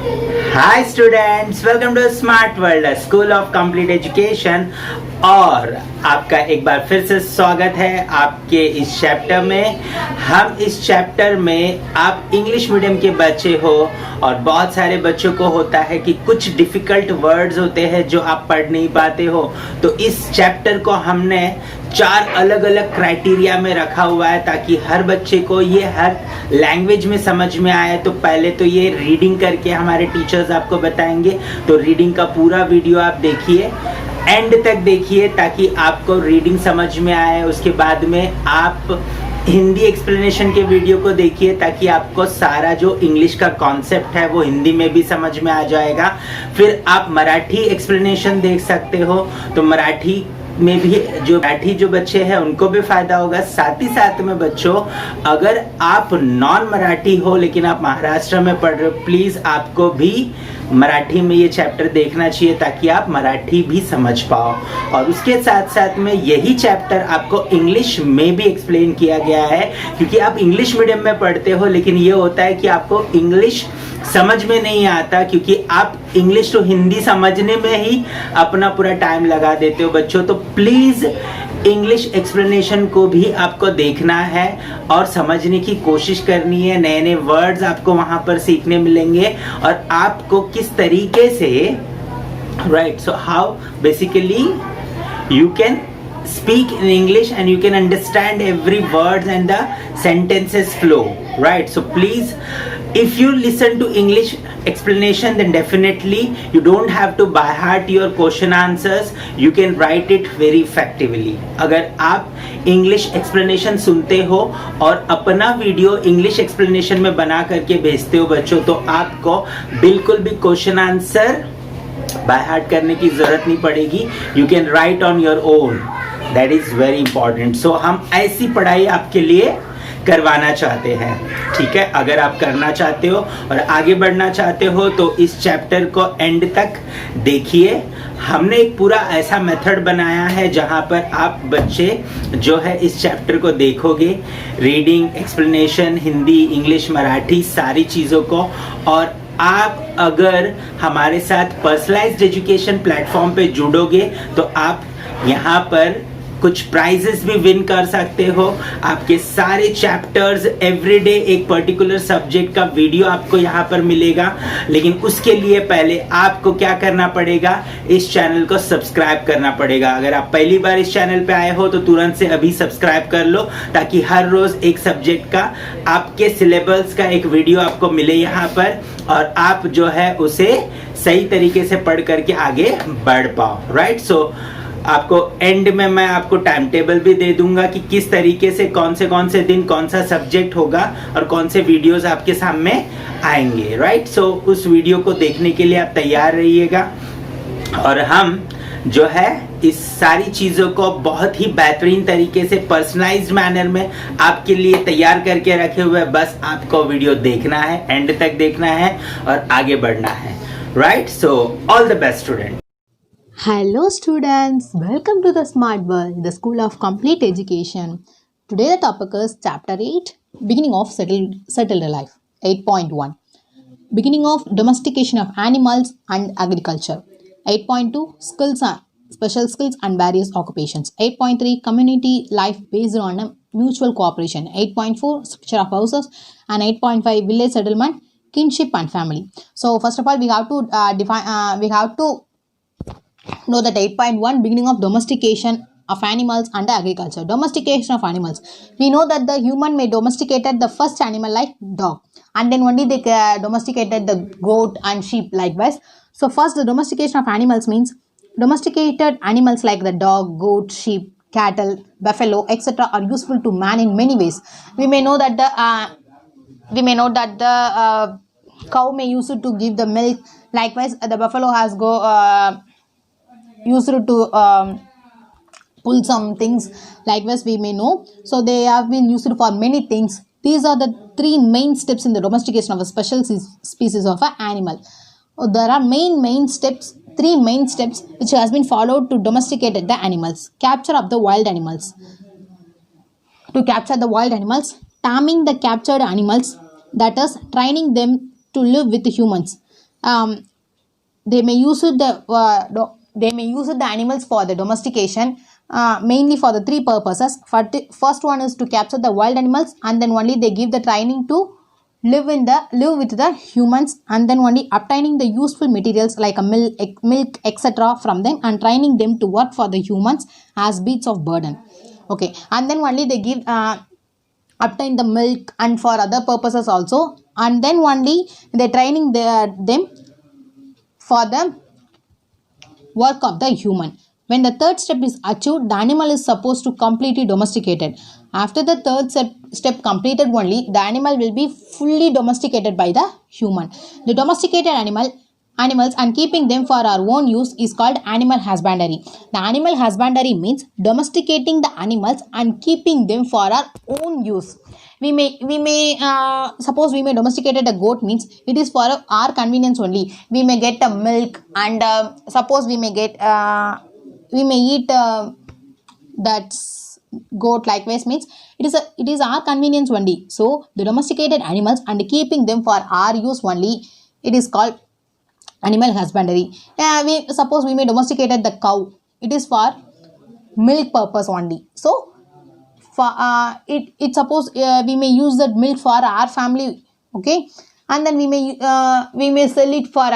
Hi students, welcome to smart world school of complete education. और आपका एक बार फिर से स्वागत है आपके इस चैप्टर में। हम इस चैप्टर में आप इंग्लिश मीडियम के बच्चे हो और बहुत सारे बच्चों को होता है कि कुछ डिफिकल्ट वर्ड्स होते हैं जो आप पढ़ नहीं पाते हो। तो इस चैप्टर को हमने 4 अलग अलग क्राइटेरिया में रखा हुआ है ताकि हर बच्चे को ये हर लैंग्वेज में समझ में आए। तो पहले तो ये रीडिंग करके हमारे टीचर्स आपको बताएंगे, तो रीडिंग का पूरा वीडियो आप देखिए, एंड तक देखिए ताकि आपको रीडिंग समझ में आए। उसके बाद में आप हिंदी एक्सप्लेनेशन के वीडियो को देखिए ताकि आपको सारा जो इंग्लिश का कॉन्सेप्ट है वो हिंदी में भी समझ में आ जाएगा। फिर आप मराठी एक्सप्लेनेशन देख सकते हो, तो मराठी में भी जो बच्चे हैं उनको भी फायदा होगा। साथ ही साथ में बच्चों, अगर आप नॉन मराठी हो लेकिन आप महाराष्ट्र में पढ़ रहे हो, प्लीज आपको भी मराठी में ये चैप्टर देखना चाहिए ताकि आप मराठी भी समझ पाओ। और उसके साथ साथ में यही चैप्टर आपको इंग्लिश में भी एक्सप्लेन किया गया है, क्योंकि आप इंग्लिश मीडियम में पढ़ते हो लेकिन ये होता है कि आपको इंग्लिश समझ में नहीं आता, क्योंकि आप इंग्लिश तो हिंदी समझने में ही अपना पूरा टाइम लगा देते हो बच्चों। तो प्लीज इंग्लिश एक्सप्लेनेशन को भी आपको देखना है और समझने की कोशिश करनी है। नए नए वर्ड्स आपको वहां पर सीखने मिलेंगे और आपको किस तरीके से right, so how basically you can speak in English and you can understand every word and the sentences flow, right? So please, if you listen to English explanation, then definitely you don't have to by heart your question answers, you can write it very effectively. अगर आप English explanation सुनते हो और अपना video English explanation में बना करके भेजते हो बच्चों, तो आपको बिल्कुल भी क्वेश्चन आंसर बाय हार्ट करने की जरूरत नहीं पड़ेगी। You can write on your own, that is very important. So हम ऐसी पढ़ाई आपके लिए करवाना चाहते हैं, ठीक है। अगर आप करना चाहते हो और आगे बढ़ना चाहते हो तो इस चैप्टर को एंड तक देखिए। हमने एक पूरा ऐसा मेथड बनाया है जहां पर आप बच्चे जो है इस चैप्टर को देखोगे, reading, explanation, Hindi, English, Marathi, सारी चीज़ों को। और आप अगर हमारे साथ पर्सनलाइज्ड एजुकेशन प्लेटफॉर्म पे जुड़ोगे तो आप यहाँ पर कुछ प्राइजेस भी विन कर सकते हो। आपके सारे चैप्टर्स एवरीडे एक पर्टिकुलर सब्जेक्ट का वीडियो आपको यहाँ पर मिलेगा। लेकिन उसके लिए पहले आपको क्या करना पड़ेगा, इस चैनल को सब्सक्राइब करना पड़ेगा। अगर आप पहली बार इस चैनल पे आए हो तो तुरंत से अभी सब्सक्राइब कर लो ताकि हर रोज एक सब्जेक्ट का आपके सिलेबस का एक वीडियो आपको मिले यहाँ पर, और आप जो है उसे सही तरीके से पढ़ करके आगे बढ़ पाओ, राइट। सो आपको एंड में मैं आपको टाइम टेबल भी दे दूंगा कि किस तरीके से कौन से दिन कौन सा सब्जेक्ट होगा और कौन से वीडियोस आपके सामने आएंगे, राइट। सो उस वीडियो को देखने के लिए आप तैयार रहिएगा। और हम जो है इस सारी चीज़ों को बहुत ही बेहतरीन तरीके से पर्सनलाइज्ड मैनर में आपके लिए तैयार करके रखे हुए। बस आपको वीडियो देखना है, एंड तक देखना है और आगे बढ़ना है, right. So all the best student. Hello students, welcome to the Smart World, the School of Complete Education. Today the topic is Chapter 8, Beginning of Settled Life, 8.1, Beginning of Domestication of Animals and Agriculture, 8.2, Special Skills and Various Occupations, 8.3, Community Life Based on Mutual Cooperation, 8.4, Structure of Houses, and 8.5, Village Settlement, Kinship and Family. So first of all we have to know that 8.1, beginning of domestication of animals and agriculture. Domestication of animals. We know that the human may domesticated the first animal like dog, and then only they domesticated the goat and sheep likewise. So first, the domestication of animals means domesticated animals like the dog, goat, sheep, cattle, buffalo, etc. are useful to man in many ways. We may know that the cow may use it to give the milk. Likewise, the buffalo has used to pull some things, likewise we may know. So they have been used for many things. These are the 3 main steps in the domestication of a special species of an animal. There are main steps, 3 main steps which has been followed to domesticate the animals. Capture of the wild animals. To capture the wild animals, taming the captured animals, that is training them to live with humans. um, they may use it they may use the animals for the domestication, mainly for the three purposes. First one is to capture the wild animals, and then only they give the training to live with the humans, and then only obtaining the useful materials like a milk etc from them, and training them to work for the humans as beasts of burden. Okay, and then only they give obtain the milk and for other purposes also, and then only they training them for the work of the human. When the third step is achieved, the animal is supposed to completely domesticated. After the third step completed only, the animal will be fully domesticated by the human. The domesticated animals and keeping them for our own use is called animal husbandry. The animal husbandry means domesticating the animals and keeping them for our own use. Suppose we may domesticated a goat, means it is for our convenience only. We may get a milk, and suppose we may eat that goat likewise, means it is our convenience only. So the domesticated animals and keeping them for our use only, it is called animal husbandry. Suppose we may domesticated the cow, it is for milk purpose only. So for it suppose we may use that milk for our family, okay, and then we may sell it for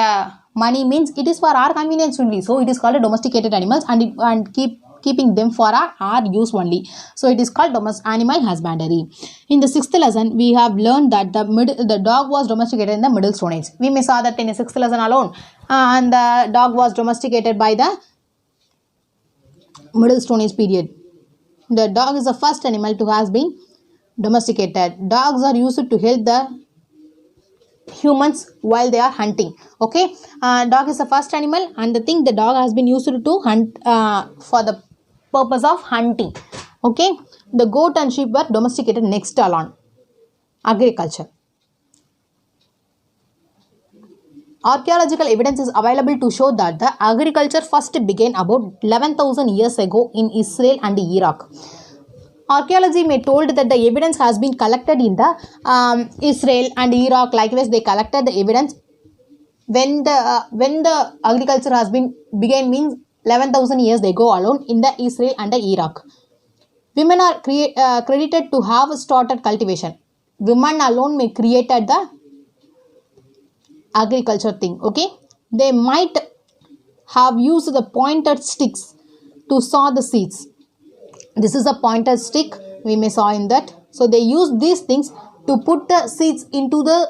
money, means it is for our convenience only. So it is called a domesticated animals, and keeping them for our use only. So it is called animal husbandry. In the sixth lesson, we have learned that the dog was domesticated in the Middle Stone Age. We may saw that in the sixth lesson alone, and the dog was domesticated by the Middle Stone Age period. The dog is the first animal to has been domesticated. Dogs are used to help the humans while they are hunting. Okay, dog is the first animal, and the dog has been used to hunt for the purpose of hunting. Okay, the goat and sheep were domesticated next along. Agriculture. Archaeological evidence is available to show that the agriculture first began about 11,000 years ago in Israel and Iraq. Archaeology may told that the evidence has been collected in the Israel and Iraq. Likewise, they collected the evidence when the agriculture has been began, means 11,000 years ago alone in the Israel and the Iraq. Women are credited to have started cultivation. Women alone may created the agriculture thing. Okay, they might have used the pointed sticks to sow the seeds. This is a pointed stick, we may saw in that. So they use these things to put the seeds into the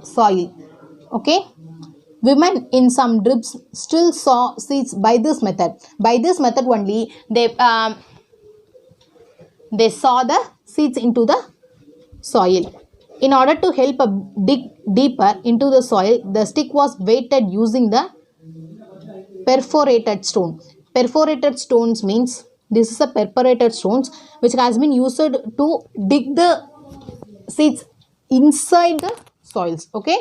soil. Okay, women in some tribes still sow seeds by this method. By this method only they sow the seeds into the soil. In order to help dig deeper into the soil, the stick was weighted using the perforated stone. Perforated stones means this is a perforated stones which has been used to dig the seeds inside the soils. Okay,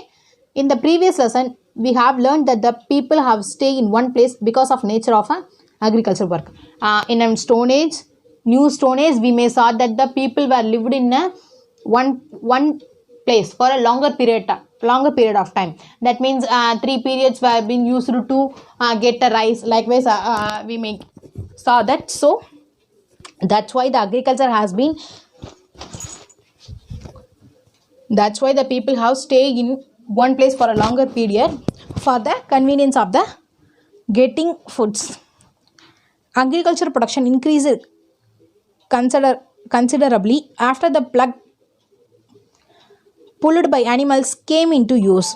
in the previous lesson we have learned that the people have stayed in one place because of nature of agriculture work. In a Stone Age, New Stone Age, we may saw that the people were lived in a one place for a longer period of time. That means 3 periods were being used to get a rice. Likewise, we may saw that. So that's why the agriculture has been. That's why the people have stayed in one place for a longer period for the convenience of the getting foods. Agriculture production increased considerably after the plug pulled by animals came into use.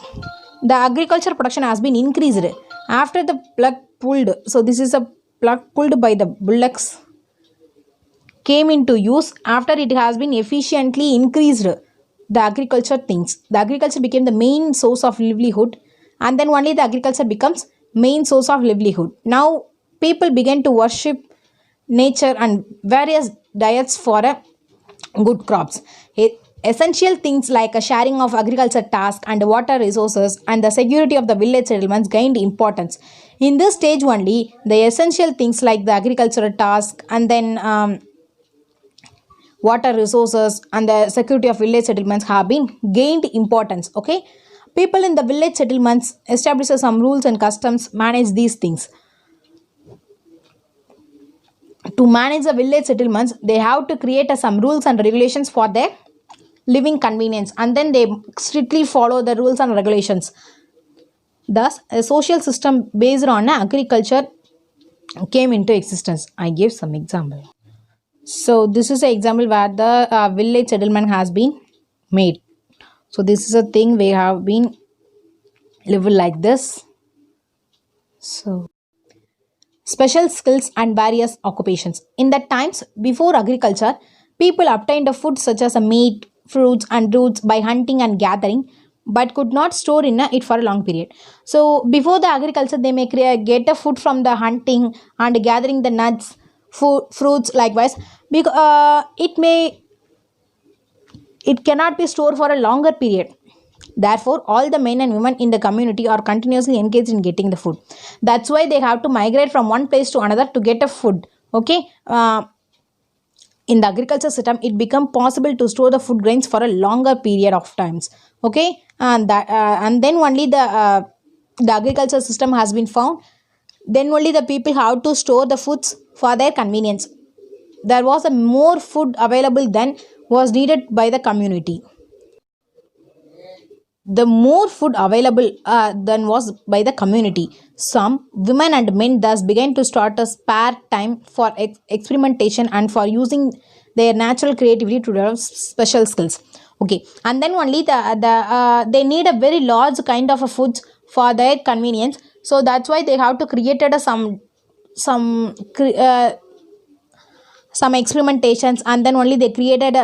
The agriculture production has been increased after the plug pulled. So this is a plug pulled by the bullocks came into use. After it has been efficiently increased the agriculture things. The agriculture became the main source of livelihood, and then only the agriculture becomes main source of livelihood. Now people began to worship nature and various diets for a good crops. Essential things like a sharing of agriculture tasks and water resources and the security of the village settlements gained importance. In this stage only, the essential things like the agricultural task and then water resources and the security of village settlements have been gained importance. Okay, People in the village settlements establish some rules and customs, manage these things. To manage the village settlements, they have to create some rules and regulations for their living convenience, and then they strictly follow the rules and regulations. Thus, a social system based on agriculture came into existence. I gave some example. So this is an example where the village settlement has been made. So this is a thing we have been living like this. So special skills and various occupations. In the times before agriculture, people obtained food such as meat, fruits, and roots by hunting and gathering, but could not store in it for a long period. So before the agriculture, they may get a food from the hunting and gathering the nuts, fruits likewise. Because it cannot be stored for a longer period. Therefore, all the men and women in the community are continuously engaged in getting the food. That's why they have to migrate from one place to another to get a food. Okay. In the agriculture system, it become possible to store the food grains for a longer period of times. Okay, and then only the agriculture system has been found. Then only the people have to store the foods for their convenience. There was a more food available than was needed by the community. The more food available than was by the community. Some women and men thus began to start a spare time for experimentation and for using their natural creativity to develop special skills. Okay, and then only they need a very large kind of a food for their convenience. So that's why they have to create some experimentations, and then only they created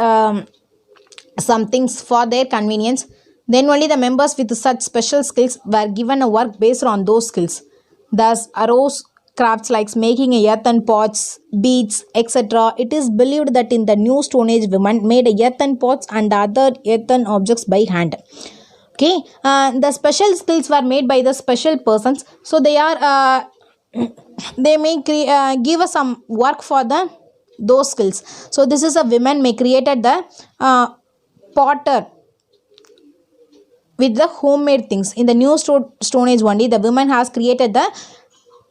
some things for their convenience. Then only the members with such special skills were given a work based on those skills. Thus arose crafts like making earthen pots, beads, etc. It is believed that in the New Stone Age, women made earthen pots and other earthen objects by hand. Okay, the special skills were made by the special persons. So they are they may give us some work for those skills. So this is a women may created the potter with the homemade things. In the New Stone Age only, the women has created the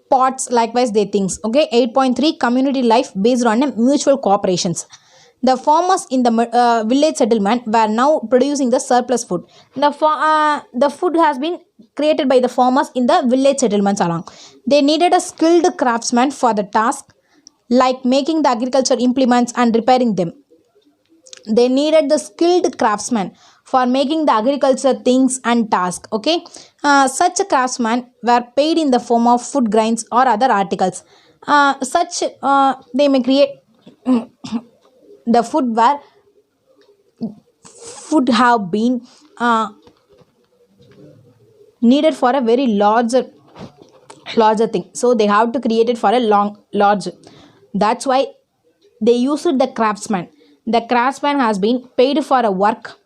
pots, likewise they things. Okay, 8.3 community life based on mutual cooperations. The farmers in the village settlement were now producing the surplus food. The food has been created by the farmers in the village settlements along. They needed a skilled craftsman for the task, like making the agriculture implements and repairing them. They needed the skilled craftsman for making the agriculture things and tasks. Okay, such craftsmen were paid in the form of food grains or other articles. They may create the food where food have been needed for a very larger thing. So they have to create it for a large. That's why they used the craftsman. The craftsman has been paid for a work.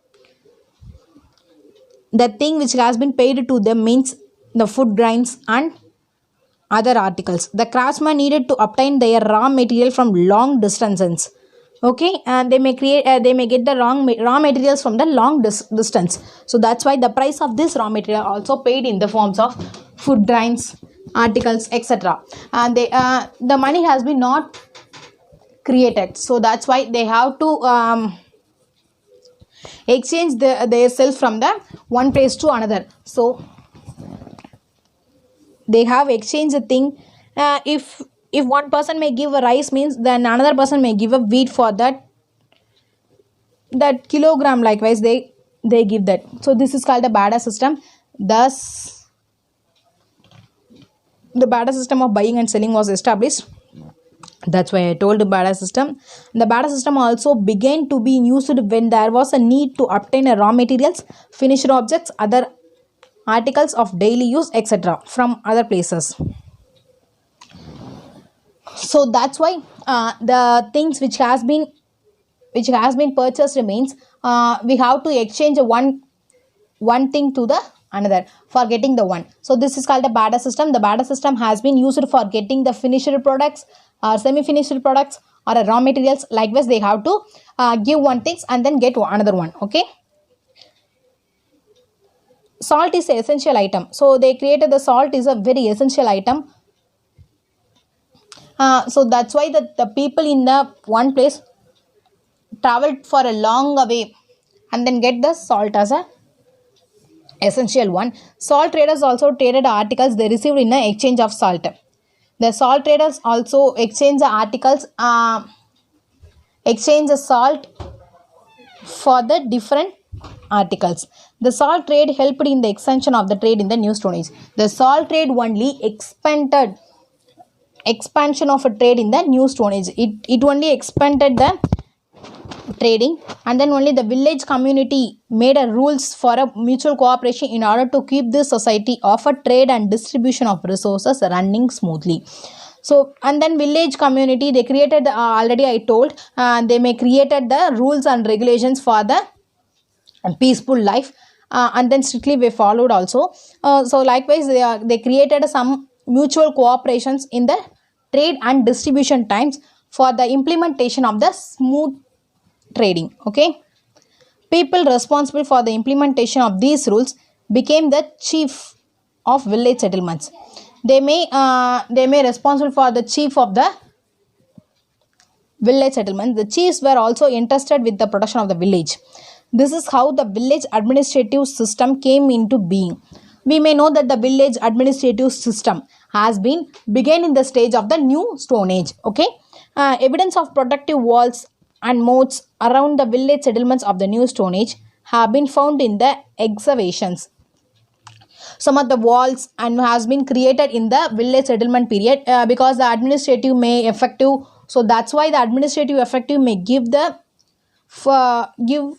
The thing which has been paid to them means the food grains and other articles. The craftsman needed to obtain their raw material from long distances. Okay, and they may get the raw materials from the long distance. So that's why the price of this raw material also paid in the forms of food grains, articles, etc. And the money has been not created. So that's why they have to exchange their self from the one place to another. So they have exchanged the thing. If one person may give a rice, means then another person may give a wheat for that kilogram. Likewise they give that. So this is called the barter system. Thus the barter system of buying and selling was established. That's why I told the barter system. The barter system also began to be used when there was a need to obtain raw materials, finished objects, other articles of daily use, etc. from other places. So that's why the things which has been purchased remains. We have to exchange one thing to the another for getting the one. So this is called the barter system. The barter system has been used for getting the finished products or semi-finished products or raw materials. Likewise they have to give one thing and then get another one. Okay, salt is an essential item. So they created the salt is a very essential item. So that's why the people in the one place traveled for a long way and then get the salt as a essential one. Salt traders also traded articles they received in the exchange of salt. The salt traders also exchange the articles, exchange the salt for the different articles. The salt trade helped in the extension of the trade in the New Stone Age. The salt trade only expanded expansion of a trade in the New Stone Age. It only expanded the trading, and then only the village community made a rules for a mutual cooperation in order to keep this society of a trade and distribution of resources running smoothly. So and then village community they created already I told they may created the rules and regulations for the peaceful life, and then strictly we followed also. So likewise they created some mutual cooperations in the trade and distribution times for the implementation of the smooth trading. Okay, people responsible for the implementation of these rules became the chief of village settlements. They may responsible for the chief of the village settlement. The chiefs were also interested with the protection of the village. This is how the village administrative system came into being. We may know that the village administrative system has been began in the stage of the New Stone Age. Okay, evidence of protective walls and moats around the village settlements of the New Stone Age have been found in the excavations. Some of the walls and has been created in the village settlement period because the administrative may effective. So that's why the administrative effective may give the give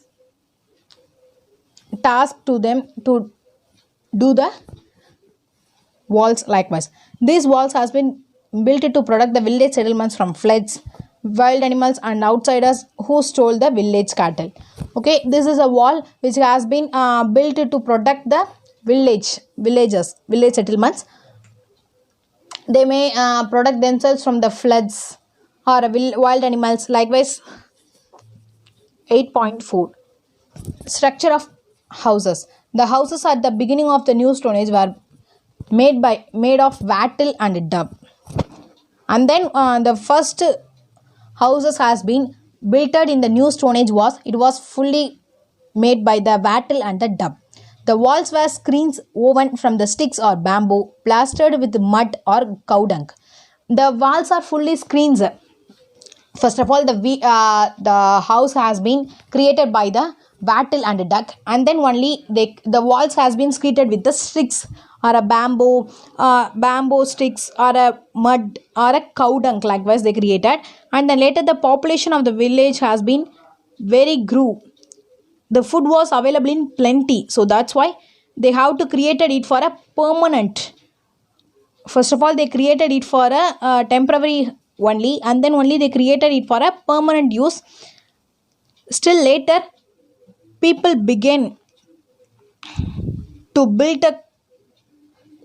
task to them to do the walls. Likewise, these walls has been built to protect the village settlements from floods, wild animals and outsiders who stole the village cattle. Okay, this is a wall which has been built to protect the village settlements. They may protect themselves from the floods or wild animals. Likewise, 8.4 structure of houses. The houses at the beginning of the New Stone Age were made of wattle and dub, and then the first houses has been built in the New Stone Age was fully made by the wattle and the dub. The walls were screens woven from the sticks or bamboo, plastered with mud or cow dung. The walls are fully screens. First of all, the house has been created by the wattle and the duck, and then only the walls has been screeded with the sticks or a bamboo sticks or a mud or a cow dung. Likewise, they created, and then later the population of the village has been very grew. The food was available in plenty, so that's why they have to created it for a permanent. First of all, they created it for a temporary only, and then only they created it for a permanent use. Still later, people began to build a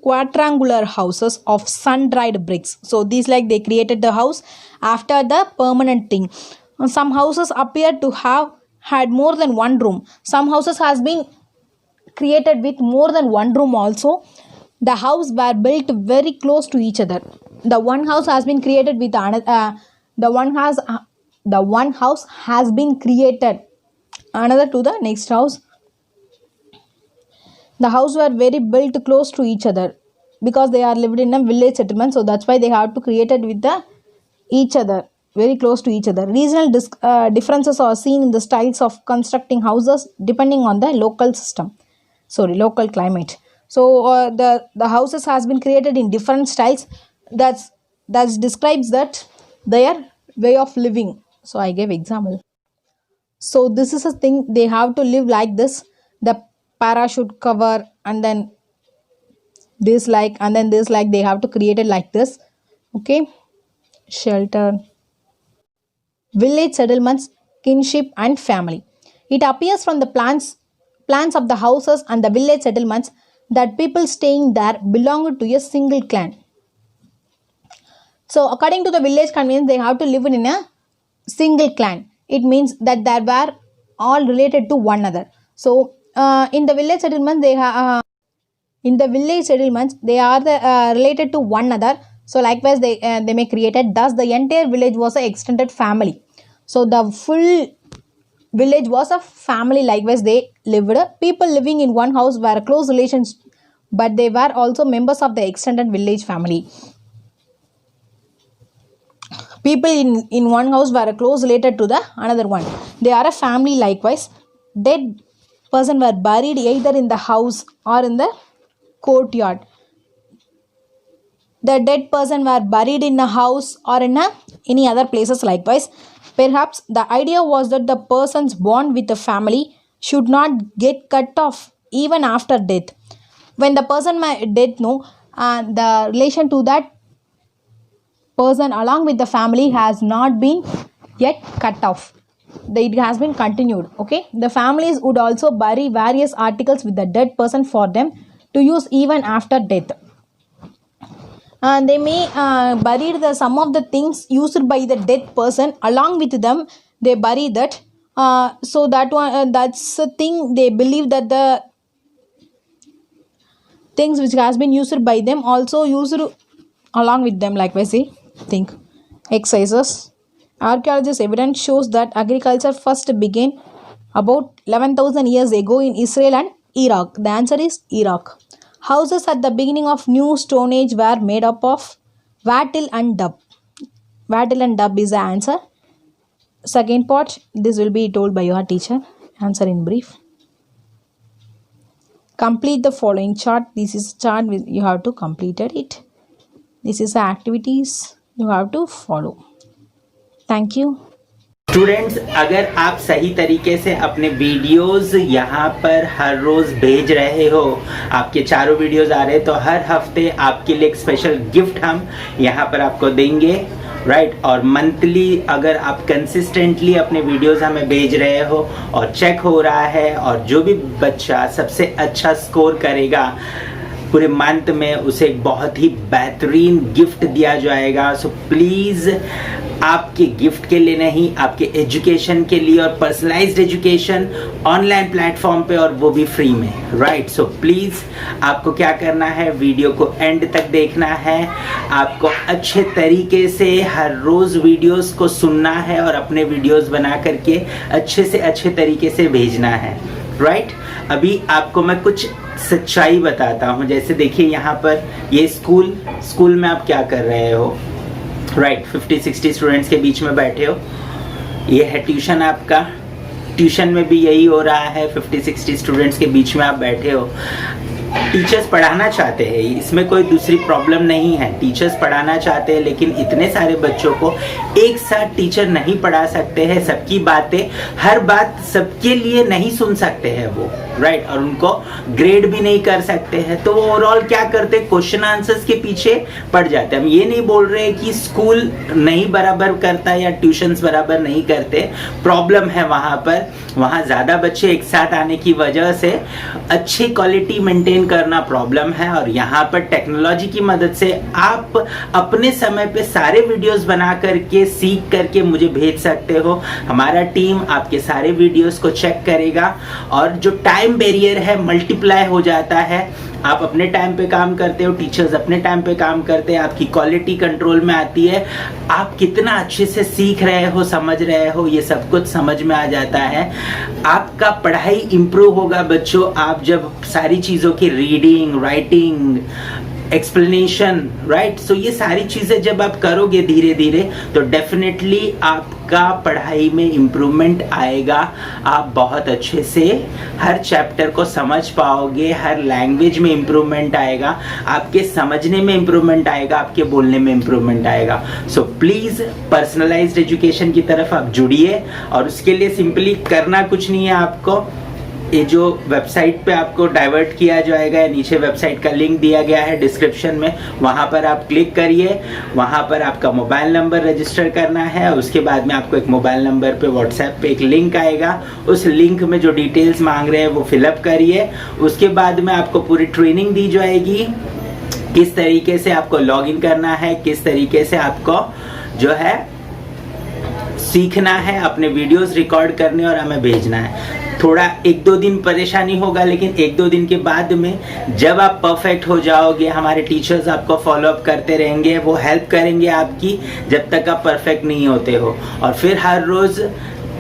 quadrangular houses of sun-dried bricks. So these like they created the house after the permanent thing. Some houses appear to have had more than one room. Some houses has been created with more than one room also. The house were built very close to each other. The one house has been created with another. The one house has been created another to the next house. The house were very built close to each other because they are lived in a village settlement. So that's why they have to create it with each other, very close to each other. Regional differences are seen in the styles of constructing houses depending on the local climate. So the houses has been created in different styles. That describes that their way of living. So I gave example. So this is a thing they have to live like this. The parachute cover, and then this like, and then this like, they have to create it like this. Okay, shelter, village settlements, kinship and family. It appears from the plans of the houses and the village settlements that people staying there belonged to a single clan. So according to the village convenience, they have to live in a single clan. It means that they were all related to one another. So in the village settlements they have in the village settlements they are related to one another. So likewise they may created, thus the entire village was an extended family. So the full village was a family. Likewise they lived, people living in one house were close relations, but they were also members of the extended village family. People in one house were close related to the another one, they are a family. Likewise dead person were buried either in the house or in the courtyard. The dead person were buried in a house or in any other places. Likewise perhaps the idea was that the person's bond with the family should not get cut off even after death. When the person death, no, the relation to that person along with the family has not been yet cut off. It has been continued. Okay, the families would also bury various articles with the dead person for them to use even after death. And they may bury some of the things used by the dead person along with them. They bury that. So that one, that's the thing. They believe that the things which has been used by them also used along with them. Likewise, they think. Exercises. Archaeologists' evidence shows that agriculture first began about 11,000 years ago in Israel and Iraq. The answer is Iraq. Houses at the beginning of New Stone Age were made up of wattle and dub. Wattle and dub is the answer. Second part, this will be told by your teacher. Answer in brief. Complete the following chart. This is chart you have to complete it. This is the activities you have to follow. Thank you. Students, अगर आप सही तरीके से अपने videos यहाँ पर हर रोज भेज रहे हो, आपके चारों वीडियोस आ रहे हैं, तो हर हफ्ते आपके लिए एक स्पेशल गिफ्ट हम यहाँ पर आपको देंगे, राइट। और मंथली अगर आप कंसिस्टेंटली अपने वीडियोस हमें भेज रहे हो और चेक हो रहा है, और जो भी बच्चा सबसे अच्छा स्कोर करेगा पूरे मंथ में, उसे एक बहुत ही बेहतरीन गिफ्ट दिया जाएगा। सो प्लीज़ आपके गिफ्ट के लिए नहीं, आपके एजुकेशन के लिए, और पर्सनलाइज्ड एजुकेशन ऑनलाइन प्लेटफॉर्म पे, और वो भी फ्री में, राइट। सो प्लीज़ आपको क्या करना है, वीडियो को एंड तक देखना है, आपको अच्छे तरीके से हर रोज़ वीडियोस को सुनना है और अपने वीडियोस बना करके अच्छे से अच्छे तरीके से भेजना है, राइट। अभी आपको मैं कुछ सच्चाई बताता हूँ। जैसे देखिए यहाँ पर ये स्कूल में आप क्या कर रहे हो, राइट। 50-60 स्टूडेंट्स के बीच में बैठे हो। ये है ट्यूशन आपका, ट्यूशन में भी यही हो रहा है, 50-60 स्टूडेंट्स के बीच में आप बैठे हो। टीचर्स पढ़ाना चाहते हैं, इसमें कोई दूसरी प्रॉब्लम नहीं है। टीचर्स पढ़ाना चाहते हैं, लेकिन इतने सारे बच्चों को एक साथ टीचर नहीं पढ़ा सकते हैं। सबकी बातें, हर बात सबके लिए नहीं सुन सकते हैं वो, राइट। और उनको ग्रेड भी नहीं कर सकते हैं, तो वो ओवरऑल क्या करते, क्वेश्चन आंसर्स के पीछे पड़ जाते हैं। हम ये नहीं बोल रहे कि स्कूल नहीं बराबर करता या ट्यूशंस बराबर नहीं करते, प्रॉब्लम है वहाँ पर। वहाँ ज़्यादा बच्चे एक साथ आने की वजह से अच्छी क्वालिटी मेंटेन करना प्रॉब्लम है। और यहाँ पर टेक्नोलॉजी की मदद से आप अपने समय पे सारे वीडियोस बना करके, सीख करके मुझे भेज सकते हो। हमारा टीम आपके सारे वीडियोस को चेक करेगा, और जो टाइम बैरियर है मल्टीप्लाई हो जाता है। आप अपने टाइम पे काम करते हो, टीचर्स अपने टाइम पे काम करते हैं, आपकी क्वालिटी कंट्रोल में आती है, आप कितना अच्छे से सीख रहे हो, समझ रहे हो, ये सब कुछ समझ में आ जाता है। आपका पढ़ाई इंप्रूव होगा बच्चों, आप जब सारी चीज़ों की रीडिंग, राइटिंग, एक्सप्लेनेशन, राइट। सो ये सारी चीज़ें जब आप करोगे धीरे धीरे, तो डेफिनेटली आपका पढ़ाई में इम्प्रूवमेंट आएगा। आप बहुत अच्छे से हर चैप्टर को समझ पाओगे, हर लैंग्वेज में इम्प्रूवमेंट आएगा, आपके समझने में इम्प्रूवमेंट आएगा, आपके बोलने में इम्प्रूवमेंट आएगा। सो प्लीज़ पर्सनलाइज्ड एजुकेशन की तरफ आप जुड़िए, और उसके लिए सिंपली करना कुछ नहीं है आपको। ये जो वेबसाइट पे आपको डाइवर्ट किया जाएगा, या नीचे वेबसाइट का लिंक दिया गया है डिस्क्रिप्शन में, वहाँ पर आप क्लिक करिए। वहाँ पर आपका मोबाइल नंबर रजिस्टर करना है, और उसके बाद में आपको एक मोबाइल नंबर पे व्हाट्सएप पे एक लिंक आएगा। उस लिंक में जो डिटेल्स मांग रहे हैं वो फिलअप करिए। उसके बाद में आपको पूरी ट्रेनिंग दी जाएगी, किस तरीके से आपको लॉगिन करना है, किस तरीके से आपको जो है सीखना है, अपने वीडियोस रिकॉर्ड करने और हमें भेजना है। थोड़ा 1-2 दिन परेशानी होगा, लेकिन 1-2 दिन के बाद में जब आप परफेक्ट हो जाओगे, हमारे टीचर्स आपको फॉलो अप करते रहेंगे, वो हेल्प करेंगे आपकी जब तक आप परफेक्ट नहीं होते हो। और फिर हर रोज़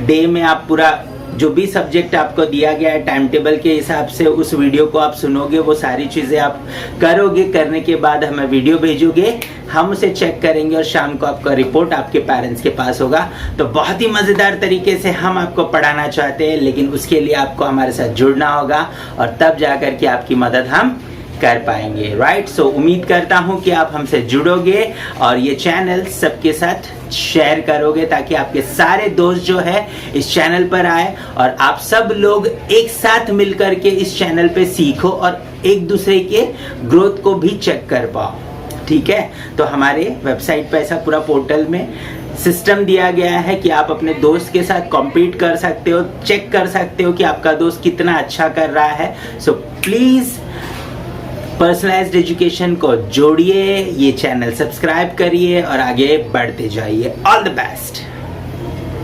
डे में आप पूरा जो भी सब्जेक्ट आपको दिया गया है टाइम टेबल के हिसाब से उस वीडियो को आप सुनोगे, वो सारी चीज़ें आप करोगे। करने के बाद हमें वीडियो भेजोगे, हम उसे चेक करेंगे और शाम को आपका रिपोर्ट आपके पेरेंट्स के पास होगा। तो बहुत ही मज़ेदार तरीके से हम आपको पढ़ाना चाहते हैं, लेकिन उसके लिए आपको हमारे साथ जुड़ना होगा और तब जाकर के आपकी मदद हम कर पाएंगे, राइट। सो उम्मीद करता हूं कि आप हमसे जुड़ोगे और ये चैनल सबके साथ शेयर करोगे, ताकि आपके सारे दोस्त जो है इस चैनल पर आए और आप सब लोग एक साथ मिलकर के इस चैनल पे सीखो और एक दूसरे के ग्रोथ को भी चेक कर पाओ, ठीक है। तो हमारे वेबसाइट पे ऐसा पूरा पोर्टल में सिस्टम दिया गया है कि आप अपने दोस्त के साथ कॉम्पीट कर सकते हो, चेक कर सकते हो कि आपका दोस्त कितना अच्छा कर रहा है। सो प्लीज़ पर्सनलाइज्ड एजुकेशन को जोड़िए, ये चैनल सब्सक्राइब करिए और आगे बढ़ते जाइए। All the best.